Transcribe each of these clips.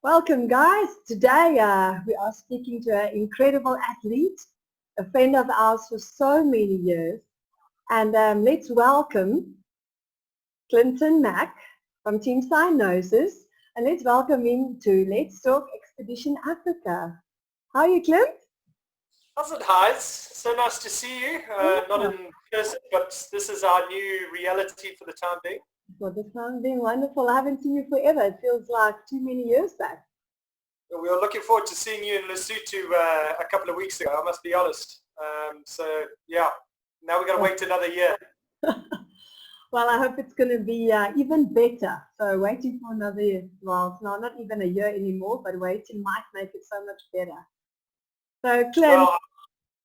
Welcome, guys. Today we are speaking to an incredible athlete, a friend of ours for so many years. And let's welcome Clinton Mack from Team Cyanosis. And let's welcome him to Let's Talk Expedition Africa. How are you, Clint? How's it, Heidi? So nice to see you. Not in person, but this is our new reality for the time being. For the time being, wonderful. I haven't seen you forever. It feels like too many years back. We were looking forward to seeing you in Lesotho a couple of weeks ago, I must be honest. So yeah, now we've got to wait another year. Well, I hope it's going to be even better. So waiting for another year. Well, it's not even a year anymore, but waiting might make it so much better. So, Glen, well,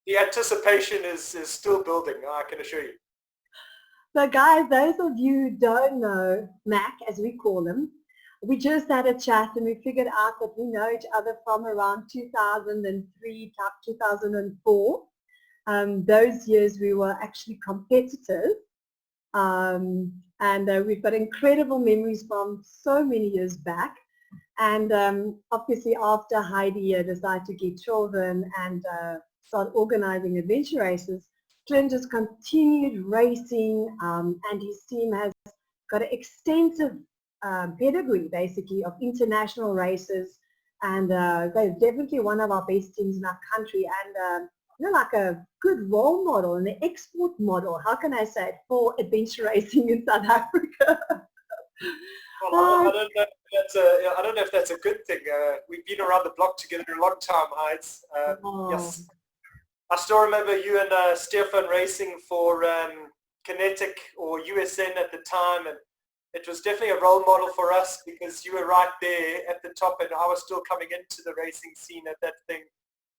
the anticipation is still building, I can assure you. So guys, those of you who don't know Mac, as we call him, we just had a chat and we figured out that we know each other from around 2003, 2004. Those years we were actually competitors. And we've got incredible memories from so many years back. And obviously after Heidi decided to get children and start organizing adventure races, Glen just continued racing, and his team has got an extensive pedigree, basically, of international races, and they're definitely one of our best teams in our country, and like a good role model and an export model, how can I say it, for adventure racing in South Africa. Well, I don't know if that's a good thing. We've been around the block together a long time, Heids. Yes. I still remember you and Stefan racing for Kinetic or USN at the time, and it was definitely a role model for us because you were right there at the top, and I was still coming into the racing scene at that thing,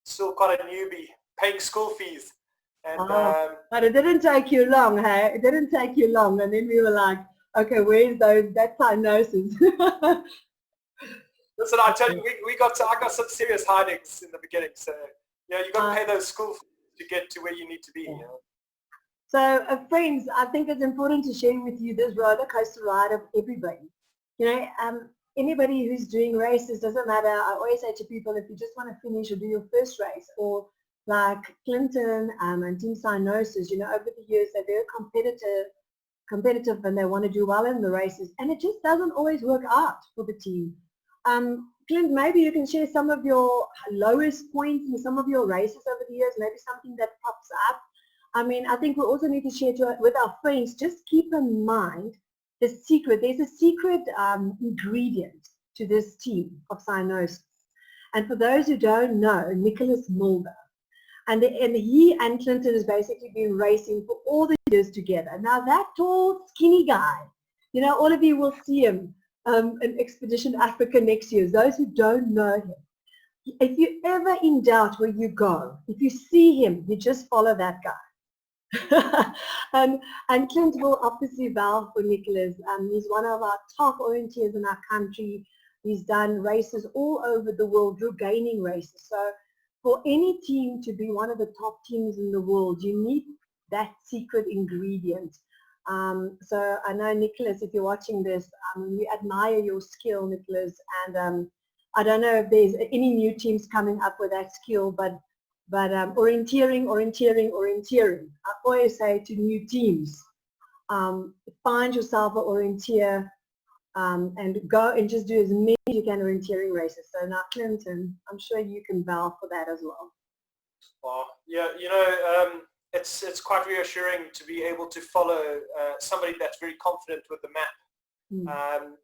still quite a newbie, paying school fees. And, but it didn't take you long, hey? It didn't take you long, and then we were like, okay, where's that cyanosis? Listen, I tell you, I got some serious hidings in the beginning, so you got to pay those school fees to get to where you need to be. Yeah. So, friends, I think it's important to share with you this roller coaster ride of everybody. Anybody who's doing races, doesn't matter. I always say to people, if you just want to finish or do your first race, or like Clinton and Team Cyanosis, over the years they're very competitive, and they want to do well in the races, and it just doesn't always work out for the team. Clint, maybe you can share some of your lowest points in some of your races over the years, maybe something that pops up. I think we also need to share with our friends, just keep in mind the secret. There's a secret ingredient to this team of cyanosis. And for those who don't know, Nicholas Muller, and he and Clinton has basically been racing for all the years together. Now that tall, skinny guy, all of you will see him in Expedition Africa next year. Those who don't know him, if you're ever in doubt where you go, if you see him, you just follow that guy. and Clint will obviously vouch for Nicholas. He's one of our top orienteers in our country. He's done races all over the world, regaining races. So for any team to be one of the top teams in the world, you need that secret ingredient. So I know, Nicholas, if you're watching this, we admire your skill, Nicholas, and I don't know if there's any new teams coming up with that skill, but orienteering. I always say to new teams, find yourself an orienteer and go and just do as many as you can orienteering races. So now, Clinton, I'm sure you can vouch for that as well. Well, yeah, it's quite reassuring to be able to follow somebody that's very confident with the map. And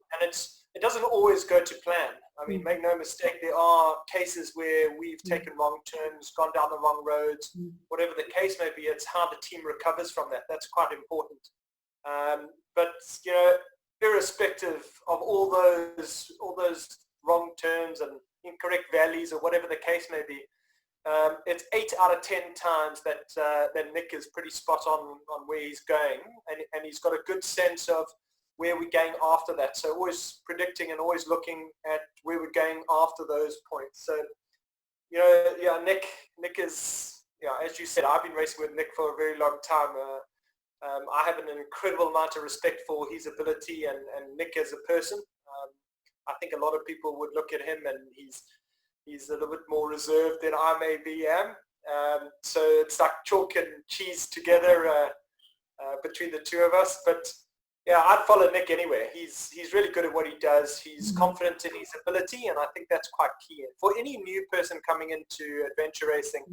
it doesn't always go to plan. I mean, make no mistake, there are cases where we've taken wrong turns, gone down the wrong roads, whatever the case may be. It's how the team recovers from that. That's quite important. But irrespective of all those wrong turns and incorrect valleys or whatever the case may be, it's 8 out of 10 times that Nick is pretty spot on where he's going, and he's got a good sense of where we're going after that. So always predicting and always looking at where we're going after those points. So, Nick is, as you said, I've been racing with Nick for a very long time. I have an incredible amount of respect for his ability and Nick as a person. I think a lot of people would look at him and he's a little bit more reserved than I maybe am. So it's like chalk and cheese together between the two of us. But yeah, I'd follow Nick anywhere. He's really good at what he does. He's confident in his ability, and I think that's quite key. And for any new person coming into adventure racing,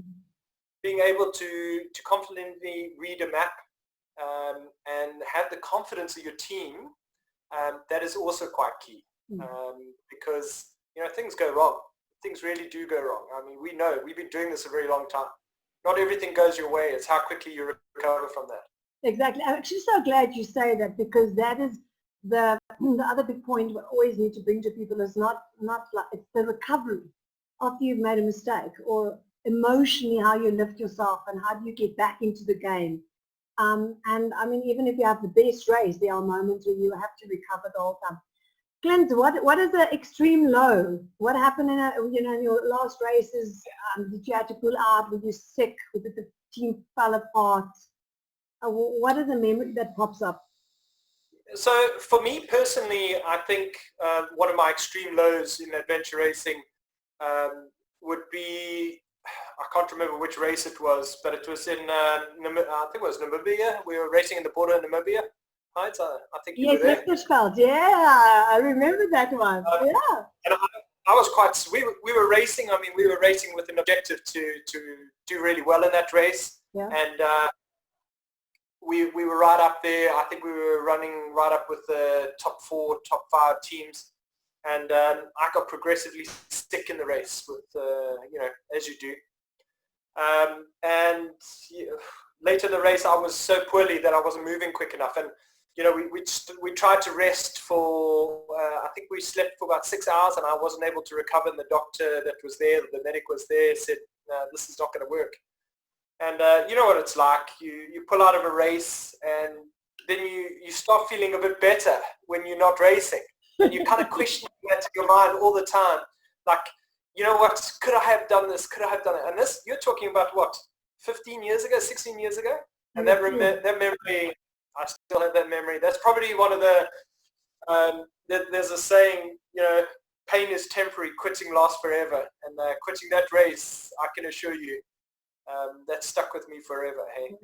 being able to confidently read a map and have the confidence of your team, that is also quite key. Because things go wrong. Things really do go wrong. I mean, we know we've been doing this a very long time. Not everything goes your way. It's how quickly you recover from that. Exactly. I'm actually so glad you say that, because that is the other big point we always need to bring to people is not like it's the recovery after you've made a mistake, or emotionally how you lift yourself and how do you get back into the game. And I mean, even if you have the best race, there are moments where you have to recover the whole time. Glen, what is the extreme low? What happened in in your last races? Did you have to pull out? Were you sick? Did the team fall apart? What is the memory that pops up? So for me personally, I think one of my extreme lows in adventure racing would be, I can't remember which race it was, but it was in, I think it was Namibia. We were racing in the border in Namibia. Right? I think you were there. Yes, yeah, I remember that one. Yeah. And I was quite, we were racing, I mean, we were racing with an objective to do really well in that race. Yeah. And we were right up there. I think we were running right up with the top 4, top 5 teams. And I got progressively sick in the race with, as you do. And later in the race, I was so poorly that I wasn't moving quick enough. And we tried to rest for, I think we slept for about 6 hours, and I wasn't able to recover. And the doctor that was there, the medic was there, said, this is not going to work. And you know what it's like. You pull out of a race, and then you start feeling a bit better when you're not racing. And you kind of question that to your mind all the time. Like, you know what, could I have done this? Could I have done it? And this, you're talking about what, 15 years ago, 16 years ago? And that memory, I still have that memory. That's probably one of the, there's a saying, pain is temporary, quitting lasts forever. And quitting that race, I can assure you, that stuck with me forever. Hey?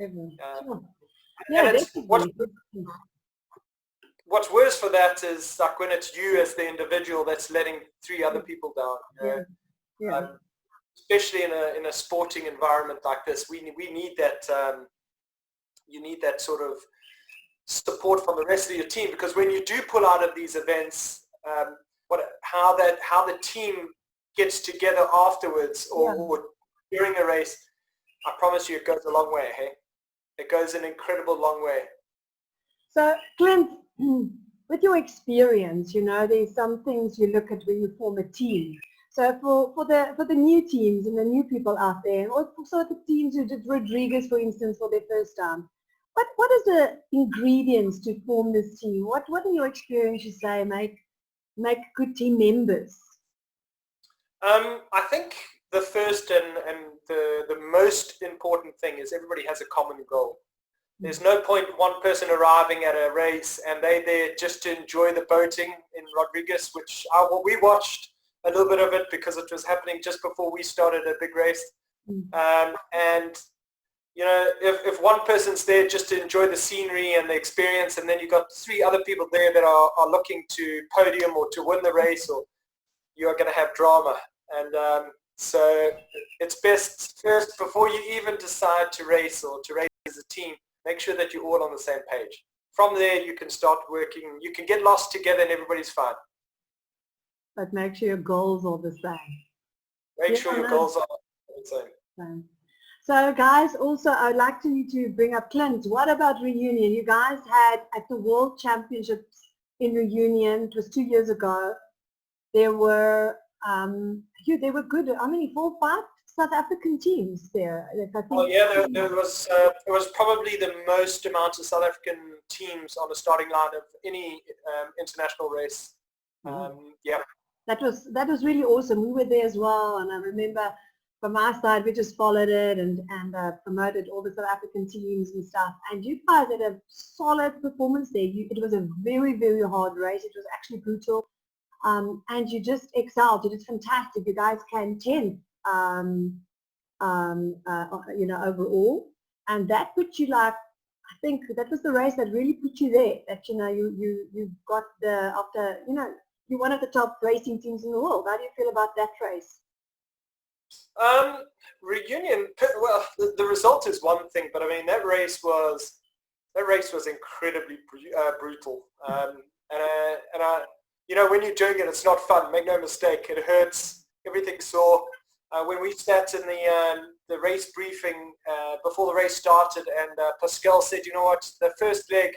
Yeah, what's worse for that is like when it's you as the individual that's letting 3 other people down. Especially in a sporting environment like this, we need that. You need that sort of support from the rest of your team, because when you do pull out of these events, how the team gets together afterwards or during a race, I promise you, it goes a long way. Hey, it goes an incredible long way. So, Glen, with your experience, there's some things you look at when you form a team. So for the new teams and the new people out there, or also the teams who did Rodriguez, for instance, for their first time, what is the ingredients to form this team? What in your experience you say make good team members? I think the first and the most important thing is everybody has a common goal. There's no point one person arriving at a race and they're there just to enjoy the boating in Rodriguez, which we watched a little bit of it because it was happening just before we started a big race. And if one person's there just to enjoy the scenery and the experience, and then you've got 3 other people there that are looking to podium or to win the race, or you are going to have drama. And so it's best first, before you even decide to race or to race as a team, make sure that you're all on the same page. From there, you can start working. You can get lost together and everybody's fine. But make sure your goals are the same. Make sure your goals are the same. So guys, also I'd like to bring up Clint. What about Reunion? You guys had at the World Championships in Reunion, it was 2 years ago, there were they were good. How many? 4 or 5 South African teams there. I think there was probably the most amount of South African teams on the starting line of any international race. That was really awesome. We were there as well, and I remember from our side we just followed it and promoted all the South African teams and stuff. And you guys had a solid performance there. It was a very, very hard race. It was actually brutal. and you just excelled. You did fantastic. You guys came 10th, overall, and that put you like, I think that was the race that really put you there. That you got you're one of the top racing teams in the world. How do you feel about that race? Reunion. Well, the result is one thing, but I mean that race was incredibly brutal. When you're doing it, it's not fun. Make no mistake, it hurts. Everything's sore. When we sat in the race briefing before the race started, and Pascal said, you know what, the first leg,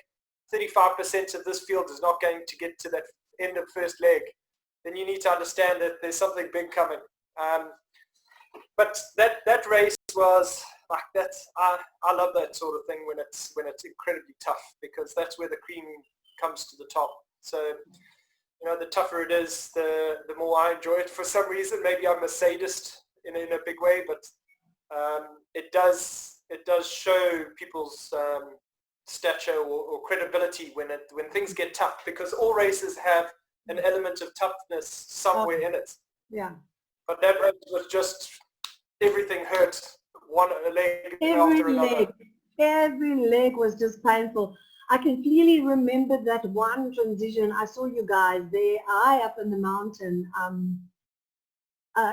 35% of this field is not going to get to that end of first leg, then you need to understand that there's something big coming. But that race was like that. I love that sort of thing when it's incredibly tough, because that's where the cream comes to the top. So the tougher it is, the more I enjoy it. For some reason, maybe I'm a sadist in a big way, but it does show people's stature or credibility when things get tough, because all races have an element of toughness somewhere in it. Yeah. But that race was just, everything hurt, one leg after another. Every leg was just painful. I can clearly remember that one transition. I saw you guys there, high up in the mountain.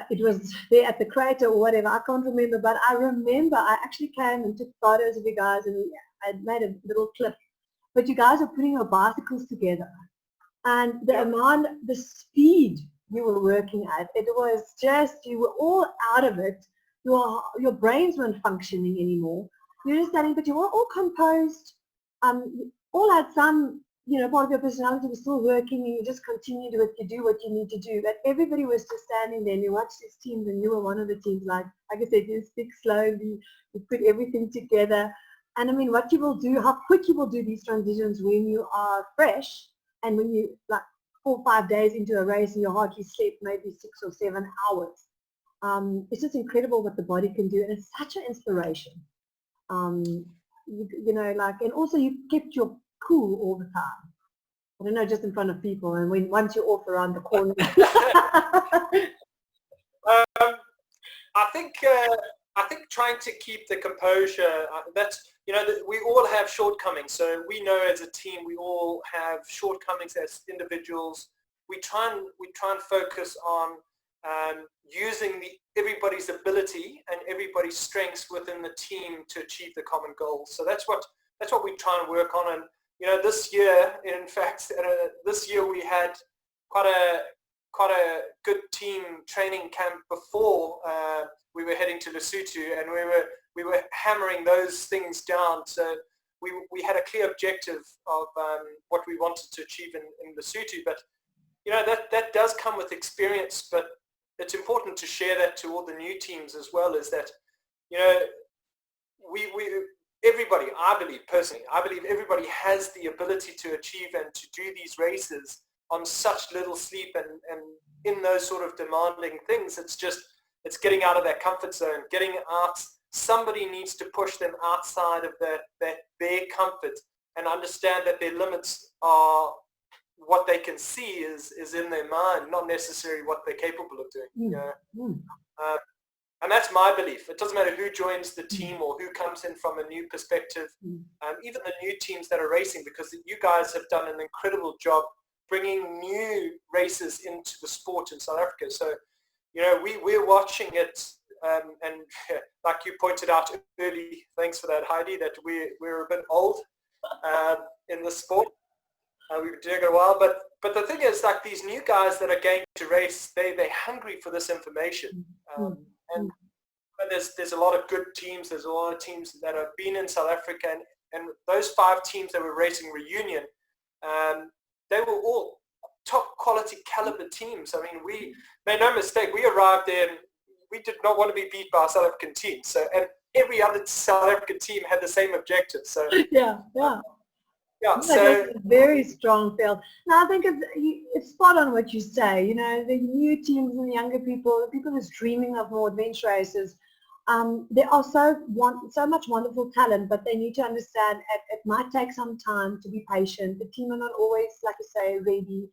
It was there at the crater or whatever. I can't remember, but I remember I actually came and took photos of you guys, and I made a little clip. But you guys are putting your bicycles together, and the speed you were working at, it was just, you were all out of it. Your brains weren't functioning anymore. You're just standing, but you were all composed. All had some, part of your personality was still working, and you just continued with, you do what you need to do. But everybody was just standing there, and you watched these teams, and you were one of the teams. Like I said, you speak slowly, you put everything together. And I mean, what you will do, how quick you will do these transitions when you are fresh, and when you, like 4 or 5 days into a race and you hardly slept, maybe 6 or 7 hours. It's just incredible what the body can do, and it's such an inspiration. And also you kept your cool all the time. I don't know, just in front of people, and once you're off around the corner. I think trying to keep the composure, we all have shortcomings. So we know as a team we all have shortcomings as individuals. We try and focus on using everybody's ability and everybody's strengths within the team to achieve the common goals. So that's what we try and work on. And this year, in fact, we had quite a good team training camp before we were heading to Lesotho, and we were hammering those things down. So we had a clear objective of what we wanted to achieve in Lesotho. But that does come with experience. But it's important to share that to all the new teams as well, is that, everybody, I believe everybody has the ability to achieve and to do these races on such little sleep and in those sort of demanding things. It's getting out of that comfort zone, getting out. Somebody needs to push them outside of their comfort and understand that their limits are what they can see is in their mind, not necessarily what they're capable of doing. And that's my belief. It doesn't matter who joins the team or who comes in from a new perspective, even the new teams that are racing, because you guys have done an incredible job bringing new races into the sport in South Africa. So, we're watching it, and like you pointed out early, thanks for that, Heidi, that we're a bit old in the sport. We've been doing it a while, but the thing is, like, these new guys that are going to race, they're hungry for this information. And there's a lot of good teams. There's a lot of teams that have been in South Africa, and those 5 teams that were racing Reunion, they were all top quality caliber teams. I mean, we made no mistake. We arrived there and we did not want to be beat by a South African team. So, and every other South African team had the same objective. So yeah. So very strong field. Now I think it's spot on what you say. The new teams and the younger people, the people who's dreaming of more adventure races, they are so much wonderful talent, but they need to understand it might take some time to be patient. The team are not always, like you say, ready.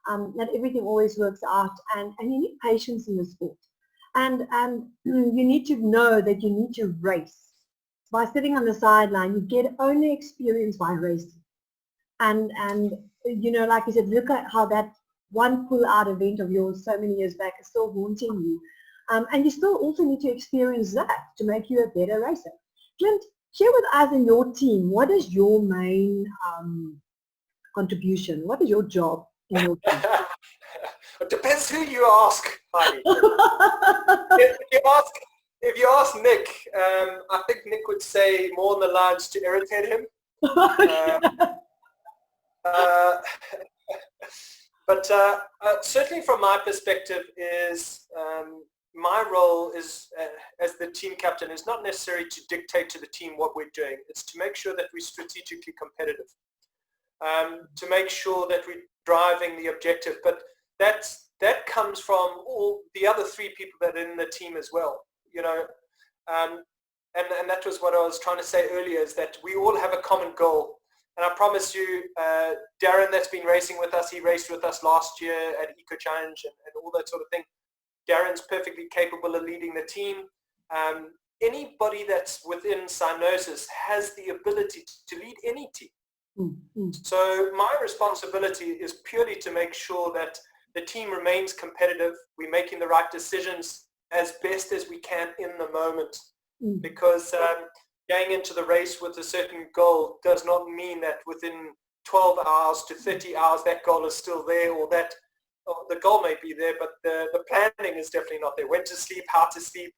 that everything always works out, and you need patience in the sport. And you need to know that you need to race. By sitting on the sideline, you get only experience by racing. And you know, like you said, look at how that one pull-out event of yours so many years back is still haunting you. And you still also need to experience that to make you a better racer. Glen, share with us and your team, what is your main contribution? What is your job in your team? It depends who you ask, Heidi. If you ask Nick, I think Nick would say more on the lines to irritate him. But certainly from my perspective is my role is as the team captain is not necessarily to dictate to the team what we're doing. It's to make sure that we're strategically competitive, to make sure that we're driving the objective. But that comes from all the other three people that are in the team as well. You know, and that was what I was trying to say earlier, is that we all have a common goal. And I promise you, Darren that's been racing with us, he raced with us last year at Eco Challenge and all that sort of thing. Darren's perfectly capable of leading the team. Anybody that's within cyanosis has the ability to lead any team. Mm-hmm. So my responsibility is purely to make sure that the team remains competitive. We're making the right decisions as best as we can in the moment. Mm-hmm. Because going into the race with a certain goal does not mean that within 12 hours to 30 hours that goal is still there, or that the goal may be there, but the planning is definitely not there. When to sleep, how to sleep,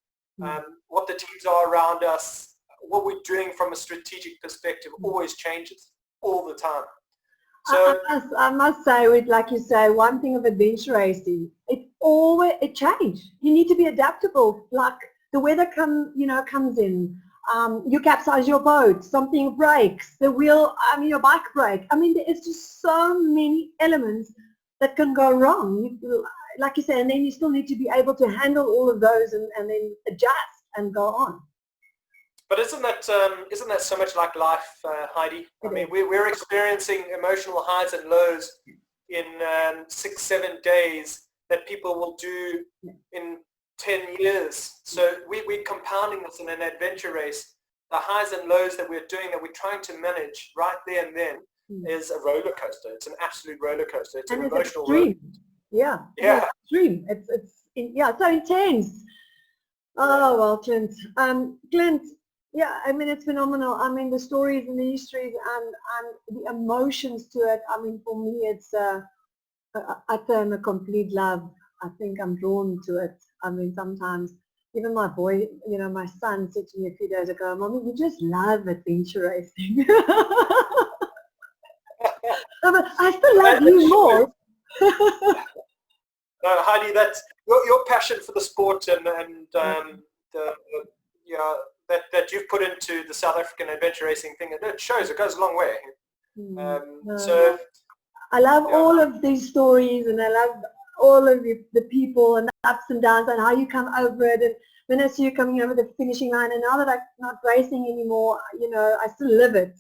what the teams are around us, what we're doing from a strategic perspective always changes all the time. So I must say, like you say, one thing of adventure racing, it changes. You need to be adaptable. Like the weather comes in. You capsize your boat, something breaks, the wheel, your bike breaks. I mean, there's just so many elements that can go wrong. Like you said, and then you still need to be able to handle all of those and then adjust and go on. But isn't that so much like life, Heidi? I mean, we're experiencing emotional highs and lows in 6-7 days that people will do in 10 years. So we're compounding this in an adventure race. The highs and lows that we're doing, that we're trying to manage right there and then, is a roller coaster. It's an absolute roller coaster. It's an emotional roller coaster. Yeah. Yeah. It's extreme. It's so intense. Oh, well, Clint. Clint, yeah, I mean, it's phenomenal. I mean, the stories and the histories and the emotions to it. I mean, for me, it's utter and a complete love. I think I'm drawn to it. I mean, sometimes even my boy, my son said to me a few days ago, "Mommy, you just love adventure racing." I still love you more. No, Heidi, that's your passion for the sport and that you've put into the South African adventure racing thing. It shows. It goes a long way. So I love all of these stories, and I love all of the people and the ups and downs and how you come over it. And when I see you coming over the finishing line, and now that I'm not racing anymore, I still live it.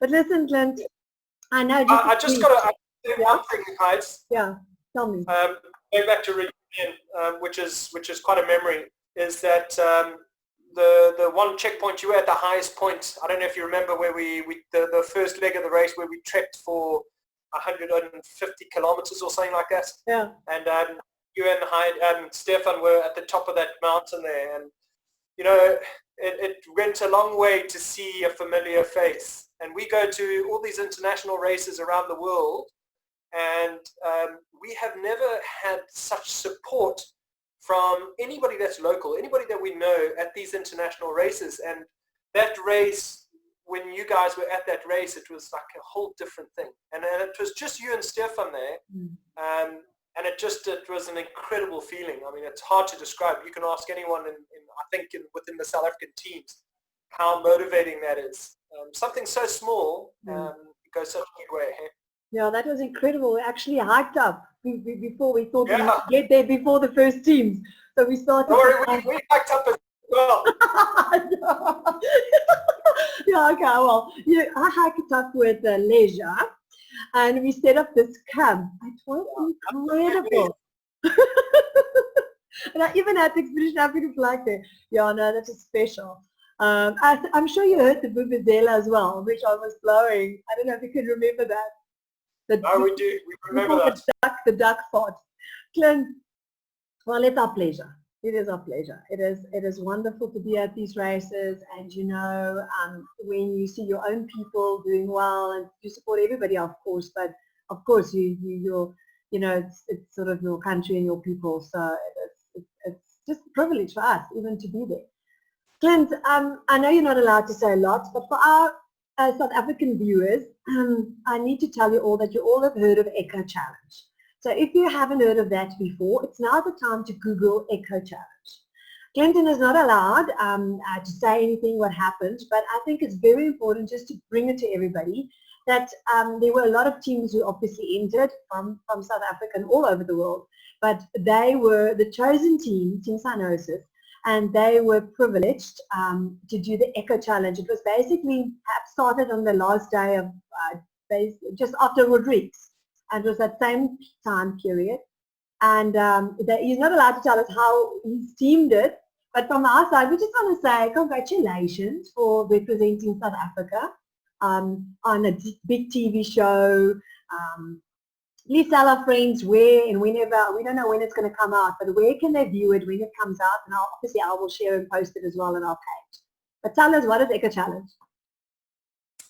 But listen, Glen, I know. I just got to say one thing, Heidi. Yeah, tell me. Going back to reunion, which is quite a memory, is that the one checkpoint you were at the highest point. I don't know if you remember where the first leg of the race where we trekked for 150 kilometers or something like that. Yeah. And you and Heidi, Stefan were at the top of that mountain there, and it went a long way to see a familiar face. And we go to all these international races around the world, and we have never had such support from anybody that's local, anybody that we know at these international races. And that race, when you guys were at that race, it was like a whole different thing. And it was just you and Stefan there. And it was an incredible feeling. I mean, it's hard to describe. You can ask anyone within the South African teams how motivating that is. Something so small goes such a good way. Hey? Yeah, that was incredible. We actually hiked up before we thought we would get there before the first teams. So we started. We hiked up as well. Yeah, okay. Well, I hiked up with leisure, and we set up this camp. It was incredible. And I even had the Expedition Africa flag there. Yeah, no, that is special. I'm sure you heard the Vuvuzela as well, which I was blowing. I don't know if you can remember that. No, we do. We remember that. The duck fought. Glen, well, it's our pleasure. It is our pleasure. It is wonderful to be at these races, and when you see your own people doing well, and you support everybody, of course, but of course it's sort of your country and your people. So it's just a privilege for us even to be there. Clint, I know you're not allowed to say a lot, but for our South African viewers, I need to tell you all that you all have heard of Echo Challenge. So if you haven't heard of that before, it's now the time to Google Echo Challenge. Clinton is not allowed to say anything what happened, but I think it's very important just to bring it to everybody that there were a lot of teams who obviously entered from South Africa and all over the world, but they were the chosen team, Team Cyanosis, and they were privileged to do the Echo Challenge. It was basically started on the last day of just after Rodrigues, and it was that same time period. And he's not allowed to tell us how his team did, but from our side, we just want to say congratulations for representing South Africa on a big TV show. Please tell our friends where and whenever, we don't know when it's going to come out, but where can they view it when it comes out? And obviously I will share and post it as well on our page. But tell us, what is Echo Challenge?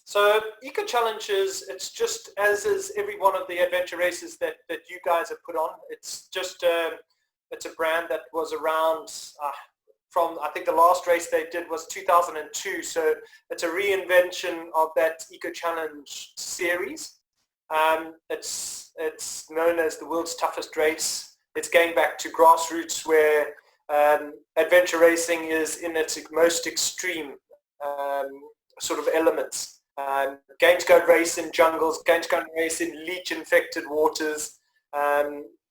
So Eco Challenge it's just as is every one of the adventure races that you guys have put on. It's just it's a brand that was around from, I think the last race they did was 2002. So it's a reinvention of that Eco Challenge series. It's known as the world's toughest race. It's going back to grassroots where adventure racing is in its most extreme sort of elements. Going to go race in jungles, going to go race in leech-infected waters,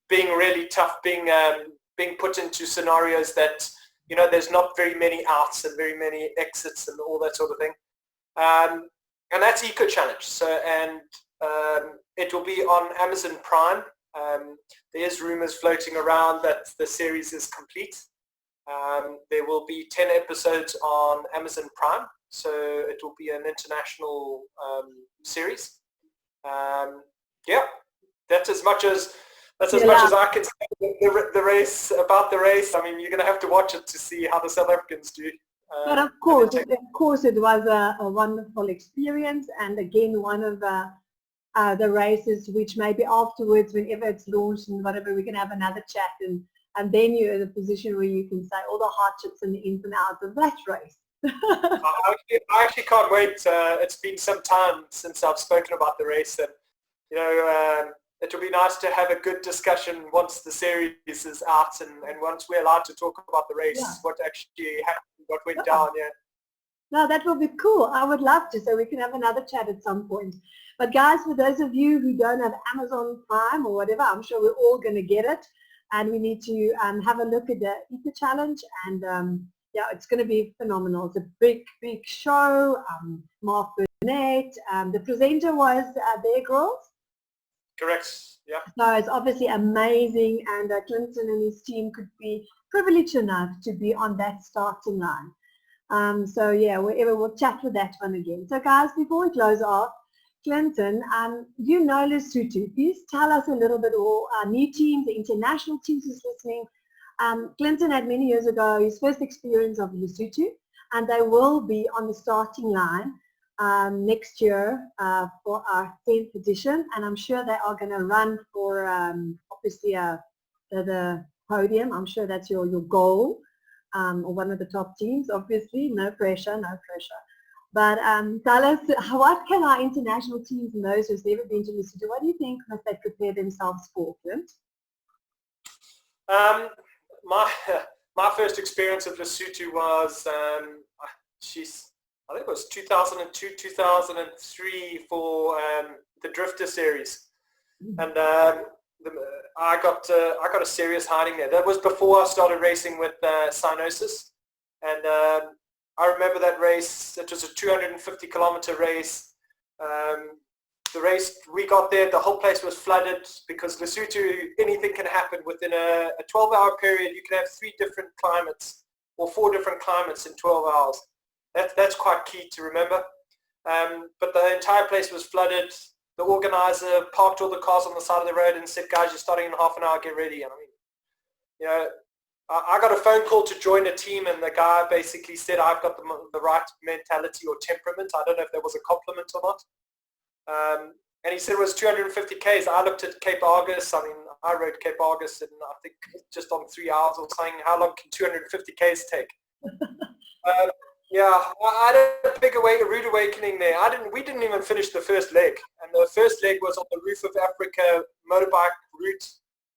being really tough, being put into scenarios that, you know, there's not very many outs and very many exits and all that sort of thing. And that's Eco Challenge. So, and it will be on Amazon Prime. There's rumors floating around that the series is complete. There will be 10 episodes on Amazon Prime. So it will be an international series. Yeah, that's as much as I can say the race, about the race. I mean, you're going to have to watch it to see how the South Africans do. But of course, it was a wonderful experience, and again, one of the races which maybe afterwards, whenever it's launched and whatever, we can have another chat, and then you're in a position where you can say all the hardships and the ins and outs of that race. I actually can't wait. It's been some time since I've spoken about the race, and you know, it will be nice to have a good discussion once the series is out, and once we're allowed to talk about the race, what actually happened, what went down. Yeah. No, that will be cool. I would love to, so we can have another chat at some point. But guys, for those of you who don't have Amazon Prime or whatever, I'm sure we're all going to get it, and we need to have a look at the Eco Challenge, and yeah, it's going to be phenomenal. It's a big show. Mark Burnett, the presenter was Bear Grylls. Correct, yeah. So it's obviously amazing, and Clinton and his team could be privileged enough to be on that starting line. So yeah, we'll chat with that one again. So guys, before we close off, Clinton, you know Lesotho. Please tell us a little bit, all our new teams, the international teams who's listening. Clinton had many years ago his first experience of Lesotho, and they will be on the starting line next year for our 10th edition, and I'm sure they are going to run for obviously the podium. I'm sure that's your goal, or one of the top teams, obviously. No pressure. But tell us, what can our international teams and those who've never been to Lesotho, what do you think must they prepare themselves for, Clint? My first experience of Lesotho was, I think it was 2002, 2003 for the Drifter series, and I got a serious hiding there. That was before I started racing with Cyanosis, and I remember that race. It was a 250 kilometer race. the race, we got there, the whole place was flooded because Lesotho, anything can happen. Within a 12-hour period, you can have 3 different climates or 4 different climates in 12 hours. That's quite key to remember. But the entire place was flooded. The organizer parked all the cars on the side of the road and said, guys, you're starting in half an hour, get ready. And I mean, you know, I got a phone call to join a team, and the guy basically said, I've got the right mentality or temperament. I don't know if that was a compliment or not. And he said it was 250 Ks. I looked at Cape Argus. I mean, I rode Cape Argus in, I think, just on 3 hours or something. How long can 250 Ks take? Yeah, I had a rude awakening there. We didn't even finish the first leg. And the first leg was on the Roof of Africa motorbike route.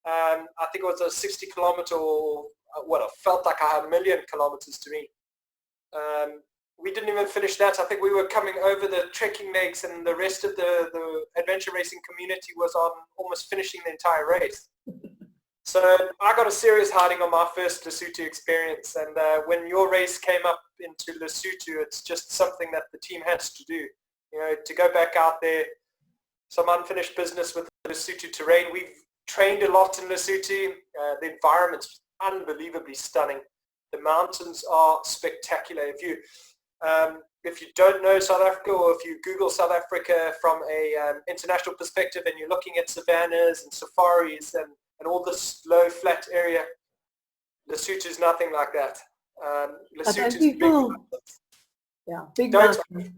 I think it was a 60 kilometer or what it felt like a million kilometers to me. We didn't even finish that. I think we were coming over the trekking legs, and the rest of the adventure racing community was on almost finishing the entire race. So I got a serious hiding on my first Lesotho experience, and when your race came up into Lesotho, it's just something that the team has to do. You know, to go back out there, some unfinished business with the Lesotho terrain. We've trained a lot in Lesotho. The environment's unbelievably stunning. The mountains are spectacular. If you don't know South Africa, or if you Google South Africa from a international perspective, and you're looking at savannas and safaris and all this low flat area, Lesotho is nothing like that. Lesotho is big mountains. Yeah, big mountains.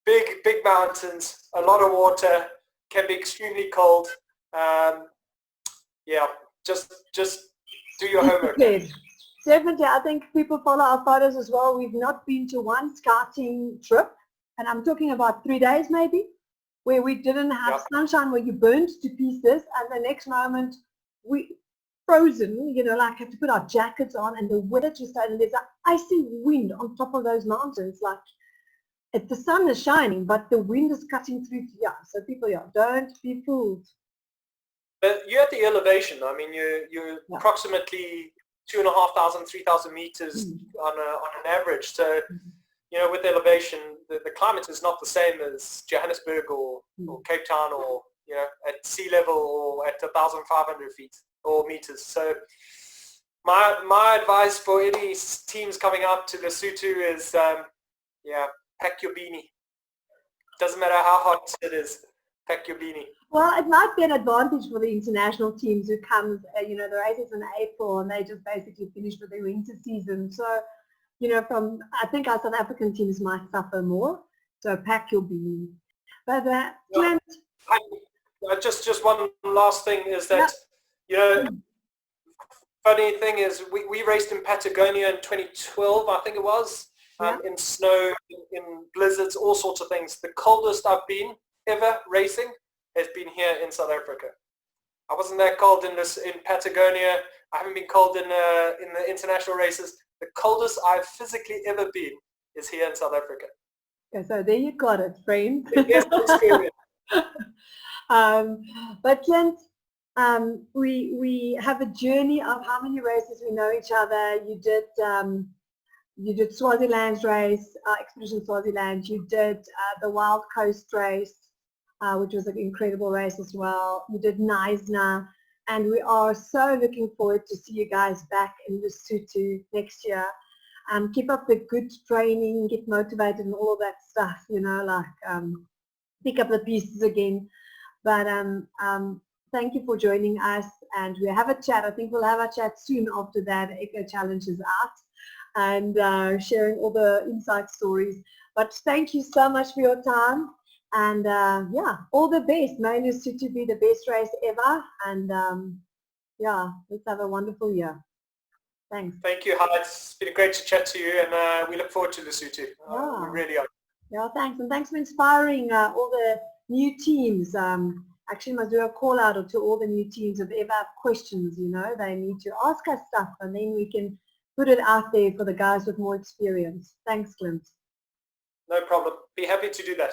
Big mountains, a lot of water, can be extremely cold. Yeah, just do your homework. Definitely, I think people follow our photos as well. We've not been to one scouting trip, and I'm talking about 3 days maybe, where we didn't have sunshine, where you burnt to pieces, and the next moment we frozen, you know, like have to put our jackets on, and the weather just started, and there's an icy wind on top of those mountains. Like, the sun is shining, but the wind is cutting through. So people, don't be fooled. But you're at the elevation. I mean, you're approximately 2,500, 3,000 meters on an average. So, you know, with elevation, the climate is not the same as Johannesburg or Cape Town, or, you know, at sea level or at 1,500 feet or meters. So my advice for any teams coming up to Lesotho is, pack your beanie. Doesn't matter how hot it is, pack your beanie. Well, it might be an advantage for the international teams who comes, you know, the race is in April, and they just basically finish with their winter season. So, you know, I think our South African teams might suffer more. So pack your beanie. But Glen, just one last thing is that, you know, funny thing is we raced in Patagonia in 2012, I think it was, in snow, in blizzards, all sorts of things. The coldest I've been ever racing has been here in South Africa. I wasn't that cold in Patagonia. I haven't been cold in the international races. The coldest I've physically ever been is here in South Africa. Okay, so there you got it, friend. Yes, experience. But Glen, we have a journey of how many races we know each other. You did Swaziland's race, Expedition Swaziland. You did the Wild Coast race, which was an incredible race as well. You did Knysna, and we are so looking forward to see you guys back in Lesotho next year. Keep up the good training, get motivated and all of that stuff, you know, like pick up the pieces again. But thank you for joining us, and we'll have a chat. I think we'll have a chat soon after that Echo Challenge is out, and sharing all the inside stories. But thank you so much for your time, and all the best. May Lesotho be the best race ever, and let's have a wonderful year. Thanks. Thank you, Heidi. It's been great to chat to you, and we look forward to Lesotho. We really are. Yeah, thanks, and thanks for inspiring all the new teams. Actually, must do a call out to all the new teams. If they ever have questions, you know, they need to ask us stuff, and then we can put it out there for the guys with more experience. Thanks, Glen. No problem. Be happy to do that.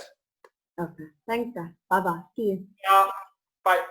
Okay. Thanks, guys. Bye-bye. See you. Yeah. Bye.